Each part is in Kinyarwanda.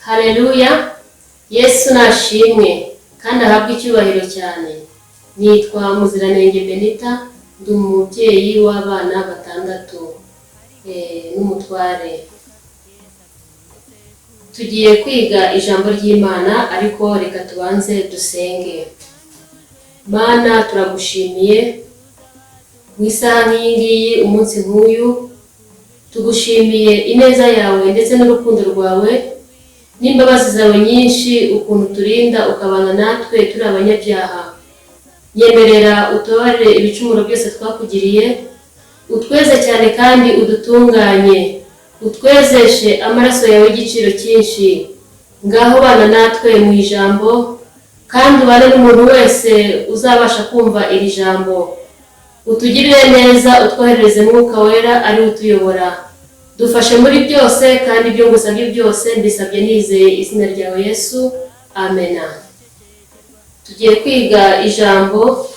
Haleluya, Yesu nashimwe kandi ahabwe icyubahiro cyane. Nitwa Muziranenge Benita, ndi umubyeyi w'abana 6 n'umutware. Tugiye kwiga ijambo ry'Imana, ariko reka tubanze dusenge. Mana, turagushimiye mu isaha nk'iyi umunsi nk'uyu, tugushimiye ineza yawe ndetse n'urukundo rwawe n'imbabazi zawe nyinshi, ukuntu turinda ukabana natwe turi abanyabyaha. Nyemerera utubarire ibicumuro byose twakugiriye, utweze cyane kandi udutunganye, utwezeshe amaraso yawe y'igiciro cyinshi. Ngaho bana natwe mu ijambo, kandi ubane n'umuntu wese uzabasha kumva iri jambo. Utugirire neza, utwoherereze Mwuka Wera ari utuyobora. Dufashe muri byose, kandi ibyo ngusabye byose mbisabye nizeye izina ryawe Yesu, amena. Tugiye kwiga ijambo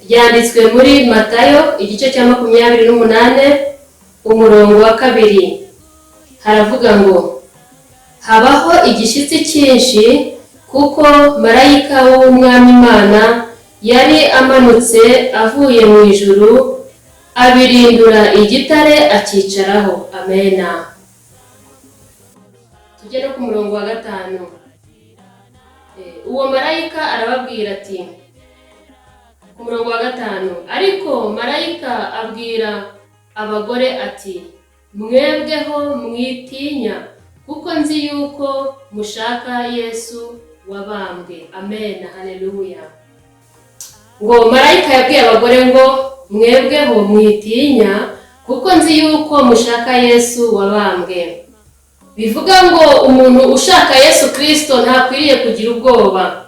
ryanditswe muri Matayo igice cya 28 umurongo wa 2. Haravuga ngo, habaho igishitsi cyinshi kuko marayika w'umwami Imana yari amanutse avuye mu ijuru, abirindura igitare akicaraho. Amena. Tujye no ku murongo wa 5. Uwo marayika arababwira ati, ku murongo wa 5, ariko marayika abwira abagore ati, mwebweho mwitinya, kuko nzi yuko mushaka Yesu wabambwe. Amen. Haleluya. Ngo marayika yabwiye abagore ngo, mwebweho mwitinya, kuko nzi yuko mushaka Yesu wabambwe. Bivuga ngo umuntu ushaka Yesu Kristo ntakwiriye kugira ubwoba.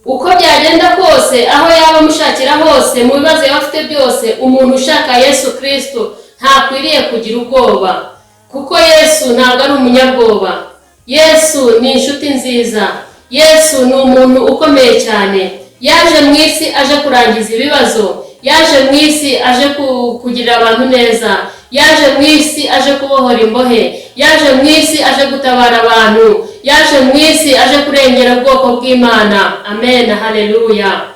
Uko byagenda kose, aho yaba mushakira hose, mu bibazo yaba afite byose, umuntu ushaka Yesu Kristo ntakwiriye kugira ubwoba, kuko Yesu ntabwo ari umunyabwoba. Yesu ni inshuti nziza. Yesu ni umuntu ukomeye cyane. Yaje mu isi aje kurangiza ibibazo, yaje mu isi aje kugirira abantu neza, yaje mu isi aje kubohora imbohe, yaje mu isi aje gutabara abantu, yaje mu isi aje kurengera ubwoko bw'Imana. Amen. Haleluya.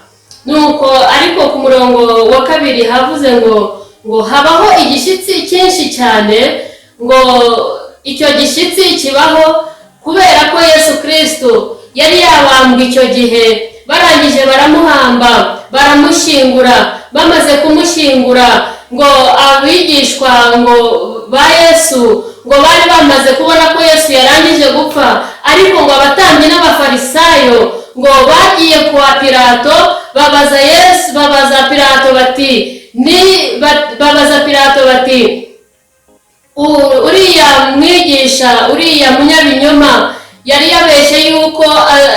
Nuko ariko ku murongo wa 2 havuze ngo habaho igishitsi cyinshi cyane, ngo icyo gishitsi kibaho kubera ko Yesu Kristo yari yabambwe icyo gihe. Barangije baramuhamba, baramushyingura. Bamaze kumushyingura, ngo abigishwa ngo ba Yesu ngo bari bamaze kubona ko Yesu yarangije gupfa, ariko ngo abatambyi n'abafarisayo ngo bagiye kwa Pilato, babaza Pilato bati, uriya mwigisha, uriya munyabinyoma yari yabeshye yuko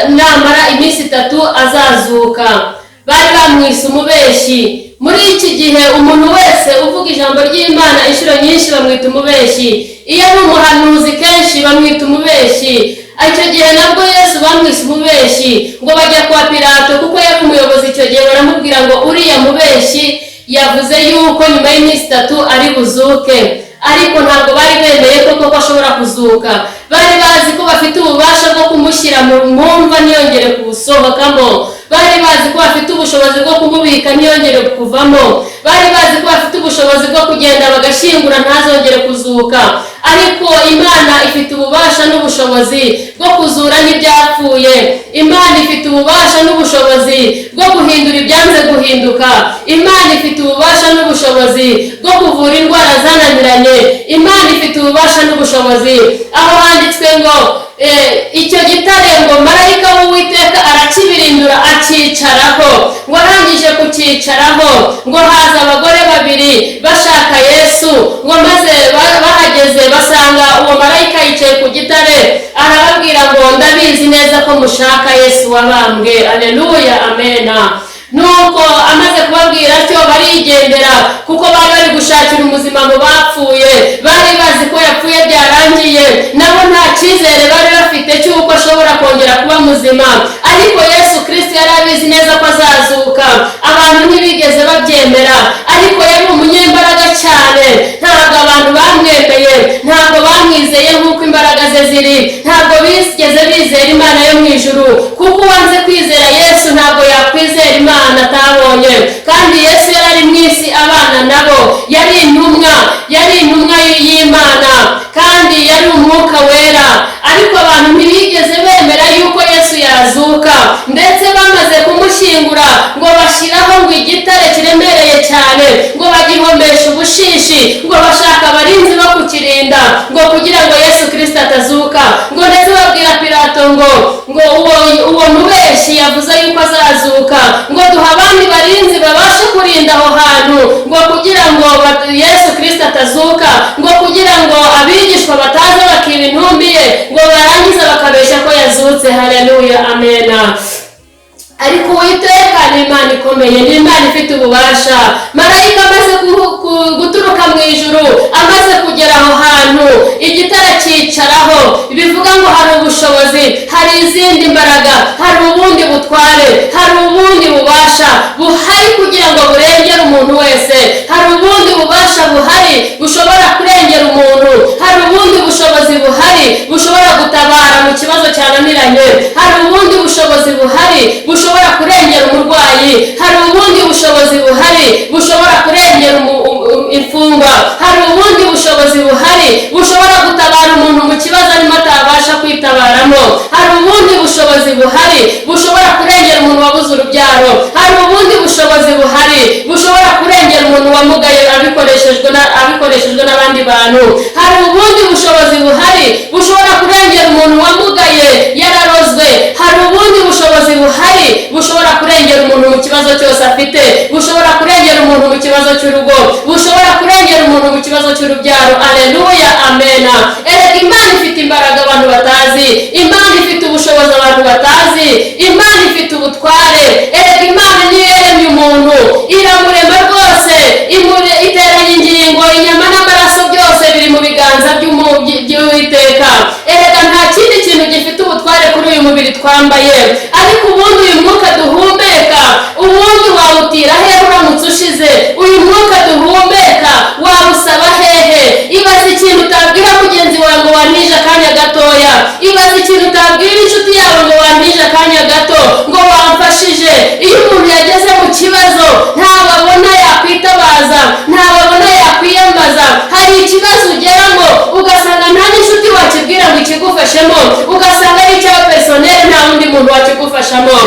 namara iminsi 3 azazuka. Bari bamwise umubeshyi. Muri iki gihe umuntu wese uvuga ijambo ry'Imana inshuro nyinshi bamwita umubeshyi. Iyo ari umuhanuzi kenshi bamwita umubeshyi. Icyo gihe nabwo Yesu bamwise umubeshyi, ngo bajya kwa Pilato kuko yari umuyobozi icyo gihe, baramubwira ngo uriya mubeshyi yavuze yuko nyuma y'iminsi 3 ari buzuke. Ariko ntabwo bari bemeye ko ashobora kuzuka. Bari bazi ko bafite ububasha bwo kumushyira mu mva ntiyongere kusohokamo. Bari bazi ko bafite ubushobozi bwo kumubika ntiyongere kuvamo. Bari bazi ko bafite ubushobozi bwo kugenda bagashyingura ntazongere kuzuka. Ariko Imana ifite ububasha n'ubushobozi bwo kuzura n'ibyapfuye. Imana ifite ububasha n'ubushobozi bwo guhindura ibyanze guhinduka. Imana ifite ububasha n'ubushobozi bwo kuvura indwara zananiranye. Imana ifite ububasha n'ubushobozi. Aho handitswe ngo icyo gitare ngo marayika w'Uwiteka arakibirindura akicaraho. Ngo arangije kucyicaraho, ngo haza abagore 2 bashaka Yesu. Ngo maze bahageze basanga uwo marayika yicaye ku gitare, arababwira ngo ndabizi neza ko mushaka Yesu wabambwe. Haleluya. Amena. Nuko amaze kubabwira atyo barigendera, kuko bari gushakira umuzima mu bapfuye. Bari bazi ko yapfuye byarangiye, nabo nta cyizere bari bafite cy'uko ashobora kongera kuba muzima. Ariko Yesu Kristo yari abizi neza ko azazuka. Abantu ntibigeze babyemera, ariko yari umunyembaraga cyane. Ntabwo abantu bamwemeye, ntabwo bamwizeye kabiri ntabwo bigeze bizera imana yo mu ijuru, kuko uwanze kwizera Yesu ntabwo yakwizera imana atabonye. Kandi Yesu yari ari mu isi abana nabo, yari intumwa y'Imana kandi yari umwuka wera, ariko abantu ntibigeze bemera yuko Yesu yazuka. Ndetse bamaze kumushyingura ngo bashyiraho ngo igitare kiremereye cyane, ngo bagihomeshe ubushishi, ngo bashaka abarinzi bo kukirinda ngo kugira ngo Yesu Kristo atazuka. Ngo ndetse babwira Pilato ngo uwo mubeshyi yavuze yuko azazuka, ngo duha abandi barinzi babashe kurinda aho hantu ngo kugira ngo Yesu Kristo atazuka, ngo kugira ngo abigishwa bataza bakiba intumbi ye, ngo barangiza bakabeshya ko yazutse. Haleluya, amena. Ariko Uwiteka ni Imana ikomeye, ni Imana ifite ububasha. Marayika amaze guturuka mu ijuru, amaze kugera aho hantu igitare cyicaraho, bivuga ngo hari ubushobozi, hari izindi mbaraga, hari ubundi butware, hari ubundi bubasha buhari kugira ngo burengere umuntu wese. Hari ubundi bubasha buhari bushobora kurengera umuntu, hari ubundi bushobozi buhari bushobora gutabara mu kibazo cyananiranye, hari ubundi bushobozi buhari bushobora kurengera umurwayi, hari ubundi bushobozi buhari bushobora kurengera imfungwa, hari ubundi bushobozi buhari bushobora gutabara umuntu mu kibazo arimo atabasha kwitabaramo, hari ubundi bushobozi buhari bushobora kurengera umuntu wabuze urubyaro, hari ubundi bushobozi buhari bushobora kurengera umuntu wamugaye abikoreshejwe n'abandi bantu, hari ubundi bushobozi buhari bushobora kurengera umuntu wamugaye yararozwe, hari ubundi bushobozi buhari bushobora kurengera umuntu mu kibazo cyose afite, bushobora kurengera umuntu mu kibazo cy'urugo, bushobora kurengera umuntu mu kibazo cy'urubyaro. Aleluya, amena. Erega Imana ifite imbaraga abantu batazi, Imana ifite ubushobozi abantu batazi, Imana ifite ubutware. Erega Imana niyo yaremye umuntu, iramurema rwose, iteranya ingingo, inyama n'amaraso byose biri mu biganza by'Uwiteka. Erega nta kindi kintu gifite ubutware kuri uyu mubiri twambaye. Ariko ubundi uyu mwuka duhumeka, ubundi wawutira hehe uramutse ushize? Uyu mwuka duhumeka wawusaba hehe? Ibaze ikintu utabwira mugenzi wawe ngo wantije akanya gatoya, ibaze ikintu utabwira inshuti yawe ngo wantije akanya gato, ngo wamfashije. Iyo umuntu yageze mu kibazo ntababona yakwitabaza, ntababona yakwiyambaza. Hari ikibazo ugeramo ugasanga nta n'inshuti wakibwira ngo ikigufashemo, ugasanga ari icyawe personel, nta wundi muntu wakigufashamo.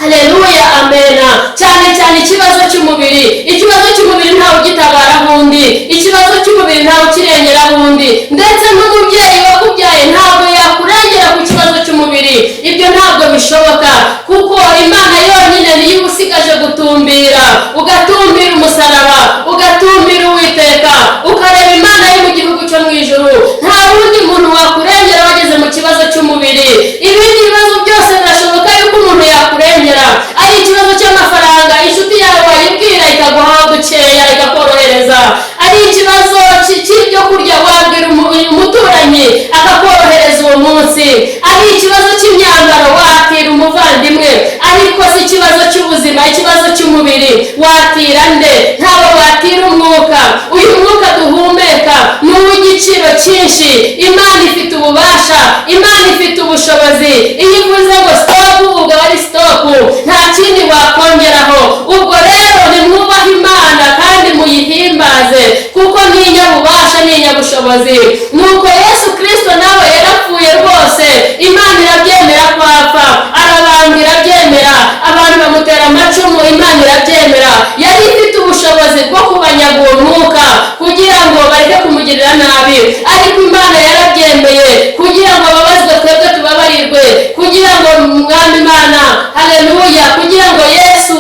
Haleluya, amena. Cyane cyane ikibazo cy'umubiri, ikibazo cy'umubiri ntawe ugitabara bundi, ikibazo cy'umubiri ntawe ukirengera bundi, ndetse n'umubyeyi wakubyaye ntabwo yakurengera ku kibazo cy'umubiri. Ibyo ntabwo bishoboka, kuko Imana yonyine niyo usigaje gutumbira, ugatumbira umusaraba, ugatumbira Uwiteka, ukareba Imana yo mu gihugu cyo mu ijuru. Nta wundi muntu wakurengera wageze mu kibazo cy'umubiri. Ibindi bibazo byose birashoboka yuko umuntu yakurengera. Ari ikibazo cy'amafaranga, inshuti yawe wayibwira ikaguha dukeya ikakorohereza. Ari ikibazo cy'ibyo kurya wabwira umuturanyi akakorohereza uwo munsi. Ari ikibazo cy'imyambaro watira umuvandimwe. Ariko si ikibazo cy'ubuzima, ikibazo cy'umubiri watira nde? Ntabwo watira umwuka. Uyu mwuka duhumeka ni uw'igiciro cyinshi. Imana ifite ububasha, Imana ifite ubushobozi. Iyo ivuze ngo stop, ubwo ari stop, nta kindi wakongeraho. Ubwo rero nimwubahe Imana kandi muyihimbaze, kuko ni inyabubasha, ni inyabushobozi. Nuko Yesu Kristo nawe yarapfuye rwose, Imana irabyemera ko apfa, arabambwa irabyemera, abantu bamutera amacumu, Imana irabyemera. Yari ifite ubushobozi bwo kubanyaga uwo mwuka kugira ngo bareke kumugirira nabi, ariko Imana yarabyemeye kugira ngo babazwe, twebwe tubabarirwe, kugira ngo Mwami Imana, haleluya, kugira ngo Yesu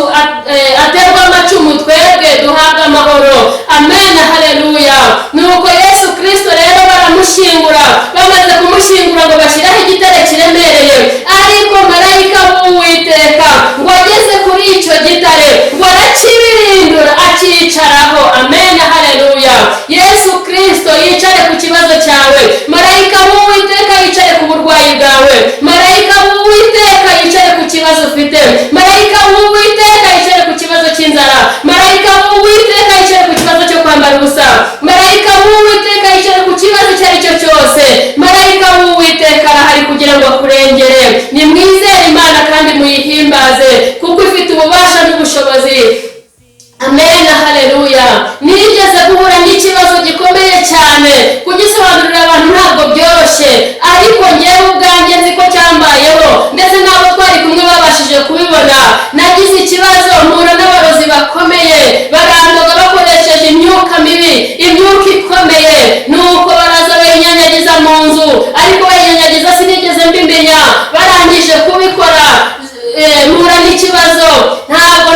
aterwe amacumu, twebwe duhabwe amahoro. Amen, haleluya. Nuko Yesu Kristo rero baramushyingura, bamaze kumushyingura ngo bashyiraho igitare kiremereye, ariko marayika w'Uwiteka ngo ageze kuri icyo gitare ngo arakibirindura akicaraho. Amen, haleluya. Yesu Kristo yicare ku kibazo cyawe, marayika w'Uwiteka yicare ku burwayi bwawe, marayika w'Uwiteka yicare ku kibazo ufite, marayika w'Uwiteka yicare ku kibazo cy'inzara, marayika w'Uwiteka yicare ku kibazo cyo kwambara ubusa, marayika w'Uwiteka ariko njyewe ubwanjye nzi ko cyambayeho, ndetse n'abo twari kumwe babashije kubibona. Nagize ikibazo mpura n'abarozi bakomeye, barandoga bakoresheje imyuka mibi, imyuka ikomeye, nuko baraza bayinyanyagiza mu nzu, ariko bayinyanyagiza sinigeze mbimenya. Barangije kubikora mpura n'ikibazo, ntabwo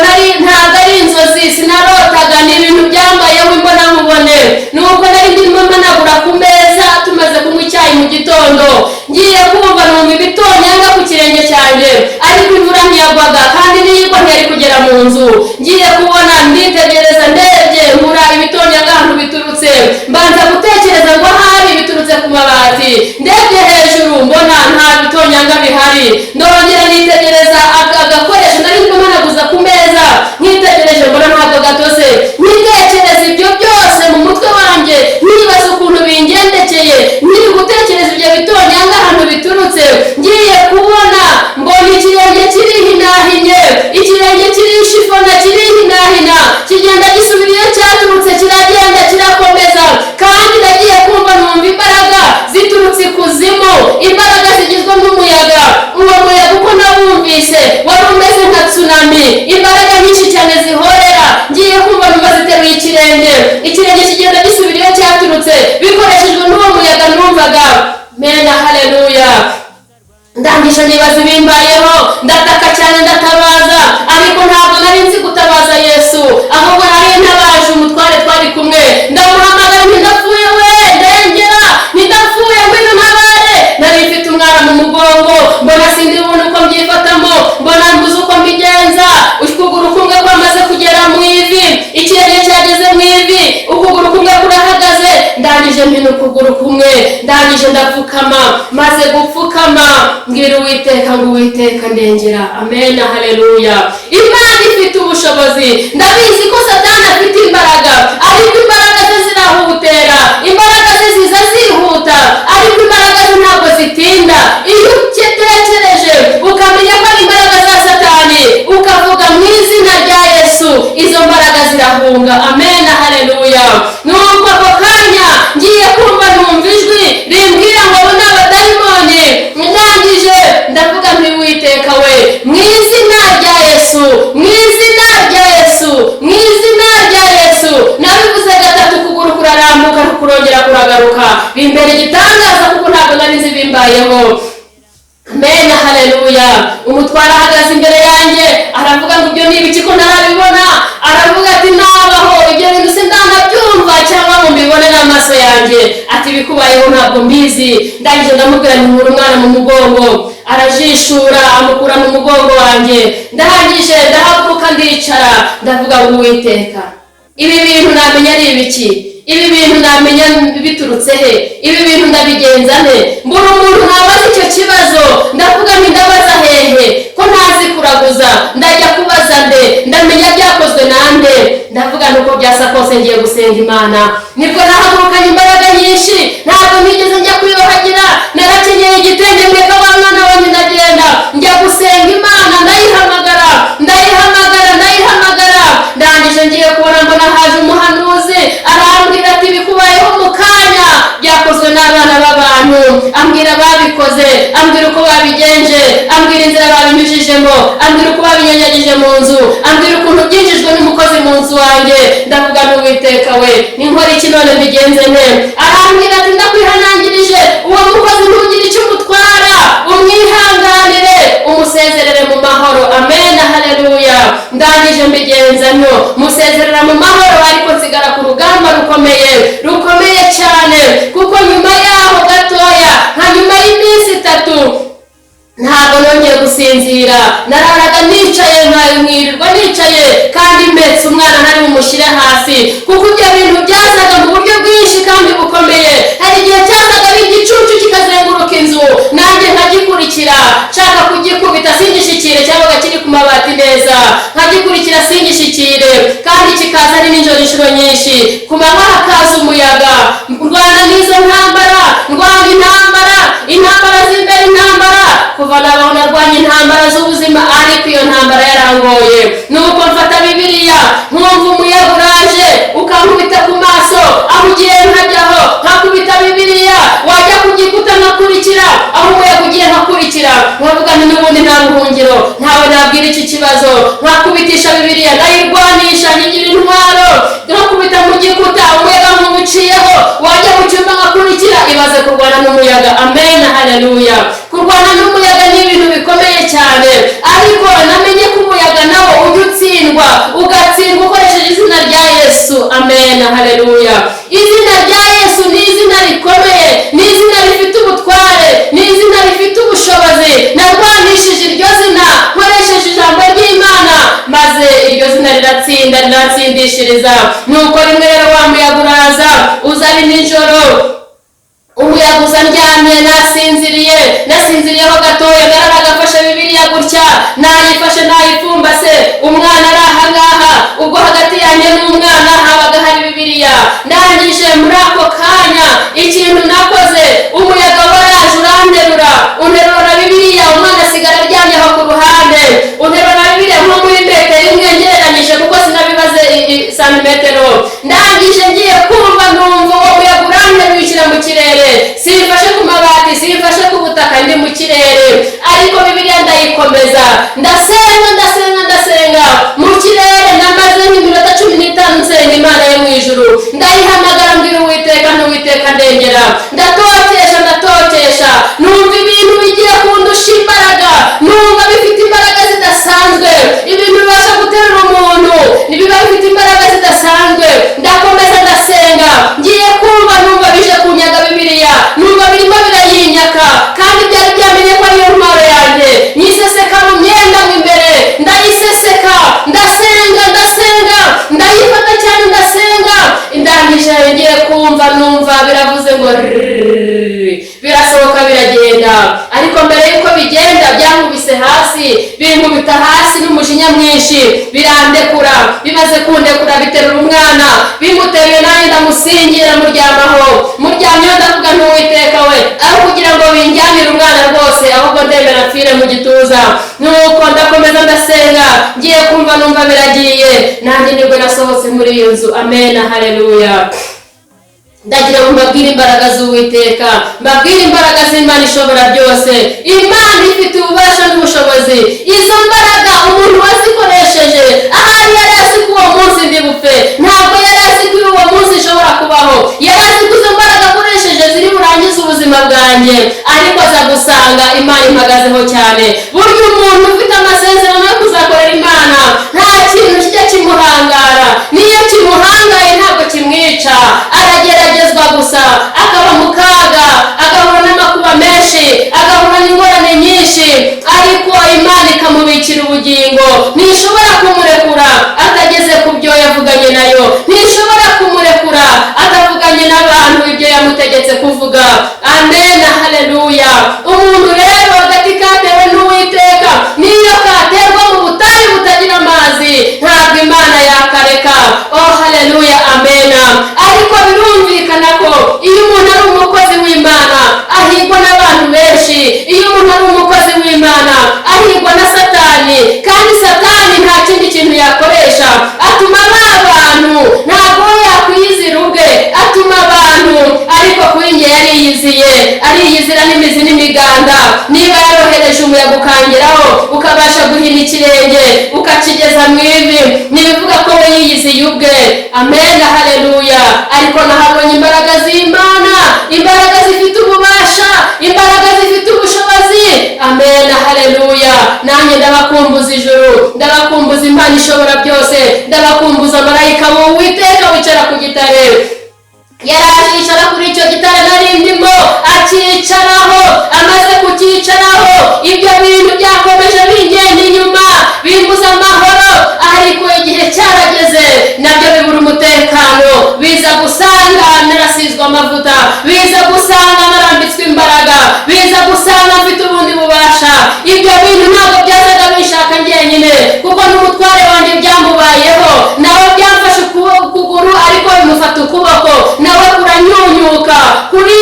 ari inzozi, sinarotaga, ni ibintu byambayeho imbona nkubone. Nuko nari ndimo mpanagura ku meza tumaze kunywa icyayi mu gitondo, ngiye kumva numva ibitonyanga ku kirenge cyanjye, ariko imvura ntiyagwaga kandi n'iyigwa ntiyari kugera mu nzu. Ngiye kubona nditegereza, ndebye mpura ibitonyanga ahantu biturutse, mbanza gutekereza ngo ahari biturutse ku mabati. Ndebye hejuru mbona nta bitonyanga bihari, ndongera nitegereza agakoresho nari ndimo mpanaguza ku meza, nkitegereje mbona ntabwo gatose. Nitekereza ibyo byose mu mutwe wanjye, nibaza ukuntu bingendekeye, nkiri gutekereza ibyo bitonyanga ahantu biturutse. Ngiye kubona mbona ikirenge kirihinahinye, ikirenge kirishifona, kirihinahina, kigenda gisubira iyo cyaturutse, kiragenda kirakomeza. Kandi nagiye kumva numva imbaraga ziturutse ikuzimu, imbaraga zigizwe n'umuyaga. Uwo muyaga uko nawumvise wari umeze nka tsunami, imbaraga nyinshi cyane zihorera. Ngiye kumva numva ziteruye ikirenge, ikirenge kigenda gisubira iyo cyaturutse, bikoreshejwe n'uwo muyaga numvaga. Mena haleluya. Ndangije nibaza ibimbayeho, ndataka cyane, ndatabaza, ariko ntabwo nari nzi gutabaza Yesu, ahubwo nari ntabaje umutware twari kumwe. Ndamuhamagara nti ndapfuye we, ndengera, ndapfuye ngwino ntabare. Nari mfite umwana mu mugongo, mbona sindi ubuntu uko mbyifatamo, mbona mbuze uko mbigenza. Ukuguru kumwe kwamaze kugera mu ivi, ikirenge cyageze mu ivi, ukuguru kumwe kurahagaze. Ndangije mpina ukuguru kumwe, ndangije ndapfukama. Maze gupfukama mbwira Uwiteka ngo Uwiteka ndengera. Amen, haleluya. Imana ifite ubushobozi, ndabizi ko Satani afite imbaraga, ariko imbaraga ze zirahutera, imbaraga ze ziza zihuta, ariko imbaraga ze ntabwo zitinda. Iyo utekereje ukamenya ko ari imbaraga za Satani, ukavuga mu izina rya Yesu, izo mbaraga zirahunga. Amen, haleluya. Nuko ako kanya ngiye kumva numva ijwi rimbwira ngo abo ni abadayimoni. Ndangije ndavuga nti Uwiteka we, mu izina rya Yesu, mu izina rya Yesu, mu izina rya Yesu. Nabivuze gatatu, ukuguru kurarambuka kurongera kuragaruka. Bimbere igitangaza kuko ntabwo nari nzi bimbayeho. Amen, haleluya. Umutwara ahagaze imbere yanjye aravuga ngo ibyo ni ibiki ko ntarabibona. Aravuga ati nabaho ibyo bintu sindanabyumva cyangwa ngo mbibone n'amaso yanjye. Ati bikubayeho ntabwo mbizi. Ndangije ndamubwira nti nkura umwana mu mugongo. Arajishura amukura mu mugongo wanjye. Ndahagije ndahaguruka ndicara, ndavuga ngo Uwiteka, ibi bintu namenya ari ibiki? Ibi bintu namenya biturutse he? Ibi bintu ndabigenza nte? Mbura umuntu nabaza icyo kibazo. Ndavuga nti ndabaza hehe ko ntazi kuraguza? Ndajya kubaza nde? Ndamenya byakozwe nande? Ndavuga nuko byasa kose ngiye gusenga Imana. Nibwo nahagurukanye imbaraga nyinshi, ntabwo nigeze njya kwiyuhagira. Narakenyeye igitenge mbeka wa mwana wanjye, ndagenda njya gusenga Imana. Ndayihamagara. Ndangije ngiye kubona mbona haje umuhanuzi, arambwira ati bikubayeho mu kanya, byakozwe n'abana b'abantu. Ambwira babikoze, ambwira uko babigenje, ambwira inzira babinyujijemo, ambwira uko babinyanyagije mu nzu, ambwira ukuntu byinjijwe n'umukozi mu nzu wanjye. Ndavuga n'Uwiteka we, ninkora iki none mbigenze nte? Arambwira ati ndakwihanangirije, uwo mukozi ntugire icyo umutwara, umwihanganire, umusezerere mu mahoro. Amen, haleluya. Ndangije mbigenza ntyo, musezerera mu mahoro, ariko nsigara ku rugamba rukomeye cyane, kuko nyuma yaho gatoya, nka nyuma y'iminsi 3 ntabwo nongeye gusinzira. Nararaga nicaye, nkirirwa nicaye, kandi mbetse umwana ntari bumushyire hasi, kuko ibyo bintu byazaga mu buryo bwinshi kandi bukomeye. Hari igihe cyazaga ari igicucu kikazenguruka inzu, nanjye nkagikurikira nshaka kugikubita singishikire, cyangwa kiri ku mabati neza, nkagikurikira singishikire, kandi kikaza ari nijoro inshuro nyinshi. Ku manywa hakaza umuyaga, ndwana n'izo ntambara, ndwana intambara z'imbere, intambara kuva nabaho narwanya intambara z'ubuzima, ariko iyo ntambara yarangoye. Nuko mfata Bibiliya, nkumva umuyaga uraje ukankubita ku maso, aho ugiye nkajyaho nkakubita Bibiliya, wajya ku gikuta nkakurikira, iki kibazo, nkakubitisha Bibiliya ndayirwanisha nyigira intwaro, nkakubita mu gikuta umuyaga nkumuciyeho, wajya mu cyumba ngakurikira. Ibaze kurwana n'umuyaga. Amen, haleluya. Kurwana n'umuyaga ni ibintu bikomeye cyane, ariko namenye ko umuyaga nawo ujya utsindwa, ugatsindwa ukoresheje izina rya Yesu. Amen, haleluya. Izina rya Yesu ni izina rikomeye, ni izina rifite ubutware, ni izina rifite ubushobozi. Narwanishije iryo zina nkoresheje ijambo ry'Imana, maze iryo zina riratsinda, riratsindishiriza. Nuko rimwe rero wa muyaga uraza, uza ari nijoro, umuyaga uza ndyamye nasinziriyeho gatoya, naragafashe Bibiliya gutya, nayifashe nayipfumbase, umwana ari ahangaha, ubwo hagati yanjye n'umwana habaga hari Bibiliya. Ndangije muri ako kanya ikintu nakoze, umuyaga waraje unterura Bibiliya, umwana asigara aryamye aho ku ruhande, unterura Bibiliya nko muri metero imwe ngereranyije, kuko sinabibaze santimetero. Ndangije ngiye kumva numva uwo muyaga uranterukira mu kirere, simfashe ku mabati, simfashe ku butaka, ndi mu kirere, ariko Bibiliya ndayikomeza, ndasenga mu kirere. Namaze nk'iminota 15 nsenga Imana yo mu ijuru, ndayihamagara mbwira Uwiteka, n'Uwiteka ndengera, ndatotesha, numva ibintu bigiye kundusha imbaraga, numva bifite imbaraga zidasanzwe, ibintu bibasha guterura umuntu nibiba bifite imbaraga zidasanzwe. Ndakomeza ndasenga, ngiye kumva numva bije kunyaga Bibiliya, numva birimo birayinyaka, kandi byari byamenye ko ariyo ntwaro yanjye. Nyiseseka mu myenda mo imbere, ndayiseseka, ndasenga, ndayifata cyane, ndasenga. Indangije ngiye kumva numva biravuze ngo birasohoka biragenda, ariko mbere yuko bigenda byankubise hasi, binkubita hasi n'umujinya mwinshi, birandekura. Bimaze kundekura biterura umwana, bimuteruye nanjye ndamusingira, muryamyeho ndavuga n'Uwiteka we, aho kugira ngo binjyanire umwana rwose, ahubwo ndemera apfire mu gituza. Nuko ndakomeza ndasenga, ngiye kumva numva biragiye, nanjye nibwo nasohotse muri iyo nzu. Amen, haleluya. Ndagira ngo mbabwire imbaraga z'Uwiteka, mbabwire imbaraga z'Imana ishobora byose. Imana ifite ububasha n'ubushobozi. Izo mbaraga umuntu wazikoresheje, ahari yari azi ko uwo munsi ndi bupfe, ntabwo yari azi ko uwo munsi ishobora kubaho, yari azi ko izo mbaraga akoresheje ziri burangize ubuzima bwanjye, ariko aza gusanga Imana impagazeho cyane. Burya umuntu ufite amasezerano yo kuzakorera Imana, nta kintu kijya kimuhangara, niyo kimuhangaye ntabwo kimwica, arageragezwa gusa, akaba mu kaga, agahura n'amakuba menshi, agahura n'ingorane nyinshi, ariko Imana ikamubikira ubugingo. Ntishobora kumurekura atageze ku byo yavuganye nayo, ntishobora kumurekura atavuganye n'abantu ibyo yamutegetse kuvuga. Amen, haleluya. Umuntu rero agati katewe n'Uwiteka, niyo katerwa mu butayu butagira amazi, ntabwo Imana yakareka. Oh haleluya, amen. Ariko birumvikana ko iyo umuntu ari umukozi w'Imana ahigwa n'abantu benshi, iyo umuntu ari umukozi w'Imana ahigwa na Satani, kandi Satani nta kindi kintu yakoresha, atuma abantu, ntabwo yakwiyizira ubwe, atuma abantu, ariko kuri njye ariyizira n'imizi n'imiganda. Niba yarohereje umuyaga ukangeraho, ukabasha guhina ikirenge ukakigeza mu ivi, ntibivuga ko we yiyiziye ubwe. Amen, haleluya. Ariko nahabonye imbaraga z'Imana, imbaraga zifite ububasha, imbaraga zifite ubushobozi. Amen, haleluya. Nanjye ndabakumbuza ijuru, ndabakumbuza Imana ishobora byose, ndabakumbuza marayika w'Uwiteka wicara ku gitare. Yaraje yicara kuri icyo gitare nari ndimo, akicaraho. Amaze kukicaraho, ibyo bintu byakomeje bingenda inyuma, bimbuza amahoro, ariko igihe cyarageze nabyo bibura umutekano. Biza gusanga narasizwe amavuta, biza gusanga narambitswe imbaraga, biza gusanga mfite ubundi bubasha. Ibyo bintu ntabwo byazaga bishaka njyenyine, kuko n'umutware wanjye byamubayeho, nawe byamfashe ukuguru, ariko bimufata ukuboko, nawe kuranyunyuka, kuri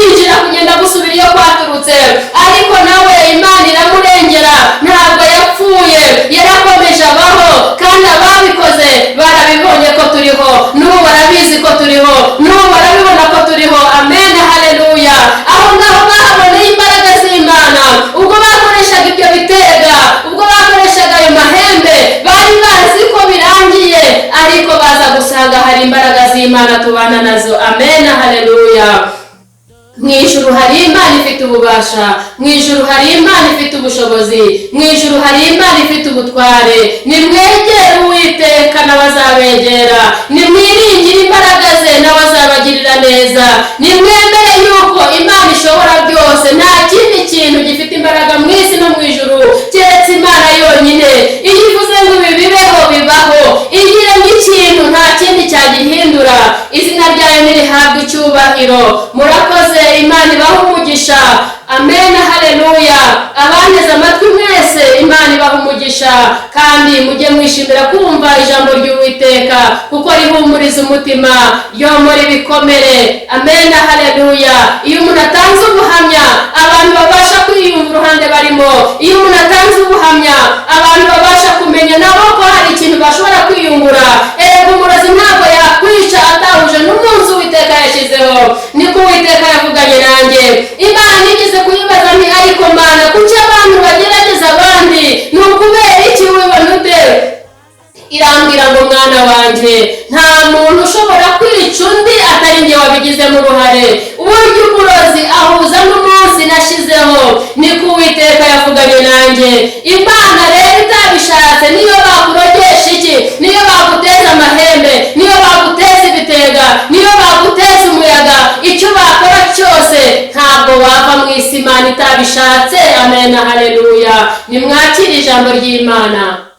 kubana nazo. Amen, haleluya. Mu ijuru hari Imana ifite ububasha, mu ijuru hari Imana ifite ubushobozi, mu ijuru hari Imana ifite ubutware. Nimwegere Uwiteka nawe azabegera, nimwiringire imbaraga ze nawe azabagirira neza. Nimwemere yuko Imana ishobora byose, nta kindi kintu gifite imbaraga mu isi no mu ijuru keretse Imana yonyine. Iyo ivuze ngo ibi bibeho bibaho, igira nk'ikintu nta kindi cyagihindura. Izina ryayo nirihabwe icyubahiro. Murakoze, Imana ibaha umugisha. Amen, haleluya. Abanteze amatwi mwese, Imana ibaha umugisha, kandi mujye mwishimira kumva ijambo ry'Uwiteka kuko rihumuriza umutima, ryomora ibikomere. Amen, haleluya. Iyo umuntu atanze ubuhamya, abantu babasha kwiyumva uruhande barimo. Iyo umuntu atanze ubuhamya, abantu babasha kumenya nabo ko hari ikintu bashobora kwiyungura. Erega umurozi ntabwo yakwica atahuje n'umunsi Uwiteka yashyizeho. Niko Uwiteka yavuganye nanjye. Imana igeze kuyibaza nti ariko Mana, kuki abantu bagerageza abandi? Ni ukubera iki wibona ute? Irambwira ngo mwana wanjye, nta muntu ushobora kwica undi atari njye wabigizemo uruhare. Uburyo umurozi ahuza n'umunsi nashizeho, niko Uwiteka yavuganye nanjye. Imana rero itabishatse, niyo bakurogesha iki, niyo baguteza amahembe, niyo baguteza ibitega, niyo baguteza umuyaga, icyo bakora cyose ntabwo wava mu isi Imana itabishatse. Amen, haleluya. Nimwakire ijambo ry'Imana.